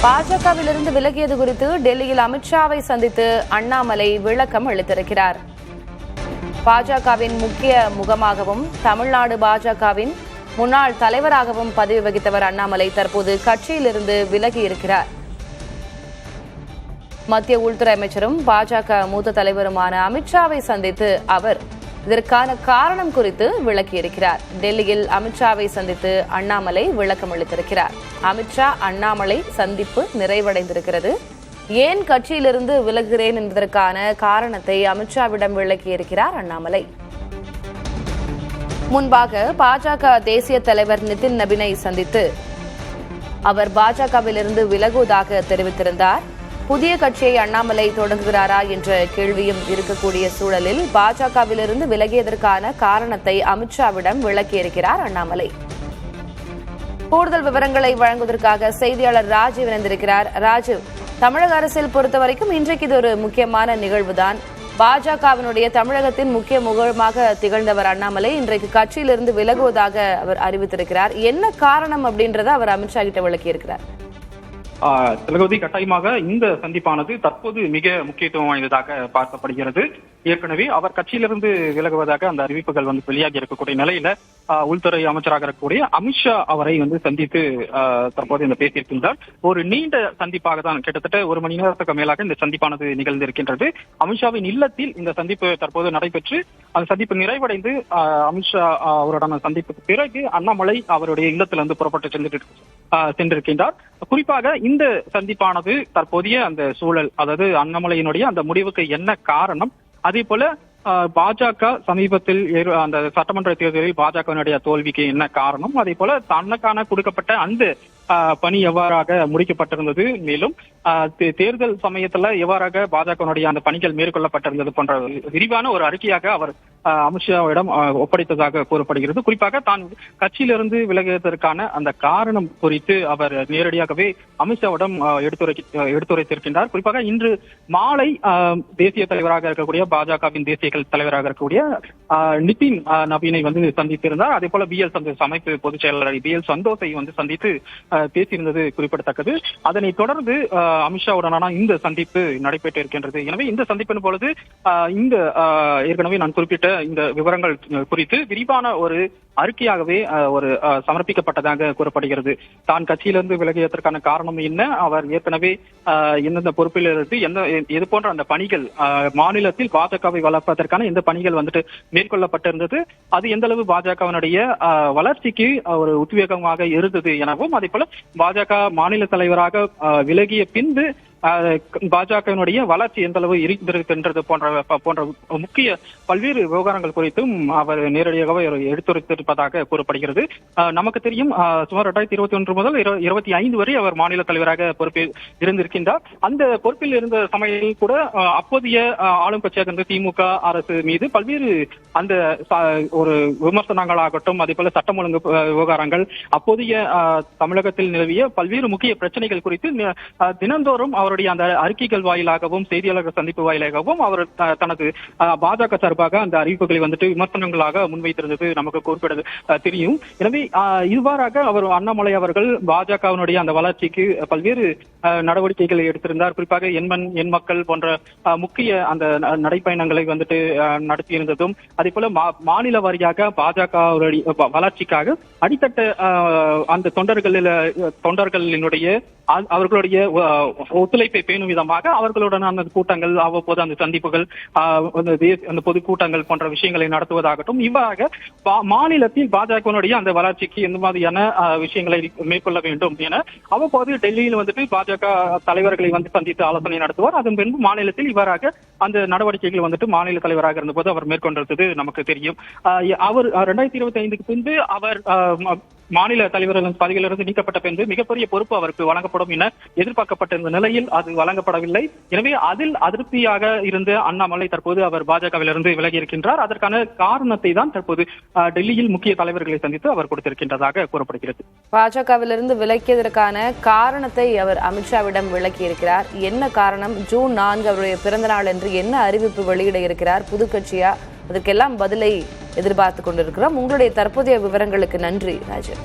பாஜகவிலிருந்து விலகியது குறித்து டெல்லியில் அமித்ஷாவை சந்தித்து அண்ணாமலை விளக்கம் அளித்திருக்கிறார். பாஜகவின் முக்கிய முகமாகவும் தமிழ்நாடு பாஜகவின் முன்னாள் தலைவராகவும் பதவி வகித்தவர் அண்ணாமலை தற்போது கட்சியிலிருந்து விலகியிருக்கிறார். மத்திய உள்துறை அமைச்சரும் பாஜக மூத்த தலைவருமான அமித்ஷாவை சந்தித்து அவர் இதற்கான காரணம் குறித்து விளக்கியிருக்கிறார். டெல்லியில் அமித்ஷாவை சந்தித்து அண்ணாமலை விளக்கம் அளித்திருக்கிறார். அமித்ஷா அண்ணாமலை சந்திப்பு நிறைவடைந்திருக்கிறது. ஏன் கட்சியிலிருந்து விலகுகிறேன் என்பதற்கான காரணத்தை அமித்ஷாவிடம் விளக்கியிருக்கிறார் அண்ணாமலை. முன்பாக பாஜக தேசிய தலைவர் நிதின் நபினை சந்தித்து அவர் பாஜகவிலிருந்து விலகுவதாக தெரிவித்திருந்தார். புதிய கட்சியை அண்ணாமலை தொடங்குகிறாரா என்ற கேள்வியும் இருக்கக்கூடிய சூழலில் பாஜகவிலிருந்து விலகியதற்கான காரணத்தை அமித்ஷாவிடம் விளக்கியிருக்கிறார் அண்ணாமலை. கூடுதல் விவரங்களை வழங்குவதற்காக செய்தியாளர் ராஜீவ் இணைந்திருக்கிறார். ராஜீவ், தமிழக அரசியல் பொறுத்தவரைக்கும் இன்றைக்கு இது ஒரு முக்கியமான நிகழ்வுதான். பாஜகவினுடைய தமிழகத்தின் முக்கிய முகமாக திகழ்ந்தவர் அண்ணாமலை இன்றைக்கு கட்சியிலிருந்து விலகுவதாக அவர் அறிவித்திருக்கிறார். என்ன காரணம் அப்படின்றத அவர் அமித்ஷா கிட்ட விளக்கியிருக்கிறார். திலகவதி, கட்டாயமாக இந்த சந்திப்பானது தற்போது மிக முக்கியத்துவம் வாய்ந்ததாக பார்க்கப்படுகிறது. ஏற்கனவே அவர் கட்சியிலிருந்து விலகுவதாக அந்த அறிவிப்புகள் வெளியாகி இருக்கக்கூடிய நிலையில உள்துறை அமைச்சராக இருக்கக்கூடிய அமித்ஷா அவரை சந்தித்து தற்போது இந்த பேசியிருக்கின்றார். ஒரு நீண்ட சந்திப்பாக தான், கிட்டத்தட்ட ஒரு மணி நேரத்துக்கு மேலாக இந்த சந்திப்பானது நிகழ்ந்திருக்கின்றது. அமித்ஷாவின் இல்லத்தில் இந்த சந்திப்பு தற்போது நடைபெற்று அந்த சந்திப்பு நிறைவடைந்து அமித்ஷா அவருடைய சந்திப்புக்கு பிறகு அண்ணாமலை அவருடைய இல்லத்திலிருந்து புறப்பட்டு சென்றிருக்கின்றார். குறிப்பாக இந்த சந்திப்பானது தற்போதைய அந்த சூழல், அதாவது அண்ணாமலையினுடைய அந்த முடிவுக்கு என்ன காரணம், அதே போல பாஜக சமீபத்தில் அந்த சட்டமன்ற தேர்தலில் பாஜகவினுடைய தோல்விக்கு என்ன காரணம், அதே போல தனக்கான கொடுக்கப்பட்ட அந்த பணி எவ்வாறாக முடிக்கப்பட்டிருந்தது, மேலும் தேர்தல் சமயத்துல எவ்வாறாக பாஜகவினுடைய அந்த பணிகள் மேற்கொள்ளப்பட்டிருந்தது போன்ற விரிவான ஒரு அறிக்கையாக அவர் அமித்ஷாவிடம் ஒப்படைத்ததாக கூறப்படுகிறது. குறிப்பாக தான் கட்சியிலிருந்து விலகியதற்கான அந்த காரணம் குறித்து அவர் நேரடியாகவே அமித்ஷாவிடம் எடுத்துரைத்திருக்கின்றார். குறிப்பாக இன்று மாலை தேசிய தலைவராக இருக்கக்கூடிய பாஜகவின் தேசிய தலைவராக இருக்கக்கூடிய நிதின் நபீனை சந்தித்திருந்தார். அதே போல BL சந்தோஷ் அமைப்பு பொதுச் செயலாளர் BL சந்தோஷை சந்தித்து பேசியிருந்தது குறிப்பிடத்தக்கது. அதனைத் தொடர்ந்து அமித்ஷாவுடனான இந்த சந்திப்பு நடைபெற்று இருக்கின்றது. எனவே இந்த சந்திப்பின் பொழுது இந்த ஏற்கனவே நான் குறிப்பிட்ட இந்த விவரங்கள் குறித்து விரிவான ஒரு அறிக்கையாகவே ஒரு சமர்ப்பிக்கப்பட்டதாக கூறப்படுகிறது. தான் கட்சியிலிருந்து விலகியதற்கான காரணம் என்ன, அவர் ஏற்கனவே எந்தெந்த பொறுப்பில் இருந்து எது போன்ற அந்த பணிகள் மாநிலத்தில் பாஜகவை வளர்ப்பதற்கான எந்த பணிகள் மேற்கொள்ளப்பட்டிருந்தது, அது எந்த அளவு பாஜகவினுடைய வளர்ச்சிக்கு ஒரு உத்வேகமாக இருந்தது எனவும், அதே போல பாஜக மாநில தலைவராக விலகிய பின்பு பாஜகவினுடைய வளர்ச்சி எந்த அளவு இருக்கின்றது போன்ற முக்கிய பல்வேறு விவகாரங்கள் குறித்தும் அவர் நேரடியாகவே எடுத்துரைத்திருப்பதாக கூறப்படுகிறது. நமக்கு தெரியும், சுமார் 2021 முதல் 2025 வரை அவர் மாநில தலைவராக பொறுப்பில் இருந்திருக்கின்றார். அந்த பொறுப்பில் இருந்த சமயத்தில் கூட அப்போதைய ஆளும் கட்சியாக திமுக அரசு மீது பல்வேறு அந்த ஒரு விமர்சனங்களாகட்டும், அதே போல சட்டம் ஒழுங்கு விவகாரங்கள், அப்போதைய தமிழகத்தில் நிலவிய பல்வேறு முக்கிய பிரச்சனைகள் குறித்து தினந்தோறும் அவருடைய அந்த அறிக்கைகள் வாயிலாகவும் செய்தியாளர்கள் சந்திப்பு வாயிலாகவும் அவர் தனது பாஜக சார்பாக அந்த அறிவிப்புகளை விமர்சனங்களாக முன்வைத்திருந்தது நமக்கு குறிப்பிட தெரியும். எனவே இவ்வாறாக அவர் அண்ணாமலை அவர்கள் பாஜகவினுடைய அந்த வளர்ச்சிக்கு பல்வேறு நடவடிக்கைகளை எடுத்திருந்தார். குறிப்பாக எண் மக்கள் போன்ற முக்கிய அந்த நடைப்பயணங்களை நடத்தியிருந்ததும், அதே போல மாநில வாரியாக பாஜக வளர்ச்சிக்காக அடித்தட்ட அந்த தொண்டர்களினுடைய அவர்களுடைய ஒத்துழைப்பை பேணும் விதமாக அவர்களுடனான கூட்டங்கள், அவ்வப்போது அந்த சந்திப்புகள், அந்த பொதுக்கூட்டங்கள் போன்ற விஷயங்களை நடத்துவதாகட்டும், இவ்வாறாக மாநிலத்தில் பாஜகவினுடைய அந்த வளர்ச்சிக்கு எந்த மாதிரியான விஷயங்களை மேற்கொள்ள வேண்டும் என அவ்வப்போது டெல்லியில் பாஜக தலைவர்களை சந்தித்து ஆலோசனை நடத்துவார். அதன் பின்பு மாநிலத்தில் இவ்வாறாக அந்த நடவடிக்கைகள் மாநில தலைவராக இருந்தபோது அவர் மேற்கொண்டிருந்தது நமக்கு தெரியும். அவர் 2025க்கு பின்பு அவர் மாநில தலைவர் பதவியிலிருந்து நீக்கப்பட்ட பின்பு மிகப்பெரிய பொறுப்பு அவருக்கு வழங்கப்படும் என எதிர்பார்க்கப்பட்டிருந்த நிலையில் அது வழங்கப்படவில்லை. எனவே அதில் அதிருப்தியாக இருந்த அண்ணாமலை தற்போது அவர் பாஜகவிலிருந்து விலகி இருக்கின்றார். அதற்கான காரணத்தை தான் தற்போது டெல்லியில் முக்கிய தலைவர்களை சந்தித்து அவர் கொடுத்திருக்கின்றதாக கூறப்படுகிறது. பாஜகவிலிருந்து விலக்கியதற்கான காரணத்தை அவர் அமித்ஷாவிடம் விளக்கி இருக்கிறார். என்ன காரணம், ஜூன் 4 அவருடைய பிறந்த நாள் என்று என்ன அறிவிப்பு வெளியிட இருக்கிறார், புது கட்சியா, அதற்கெல்லாம் பதிலை எதிர்பார்த்து கொண்டிருக்கிறோம். உங்களுடைய தற்போதைய விவரங்களுக்கு நன்றி ராஜன்.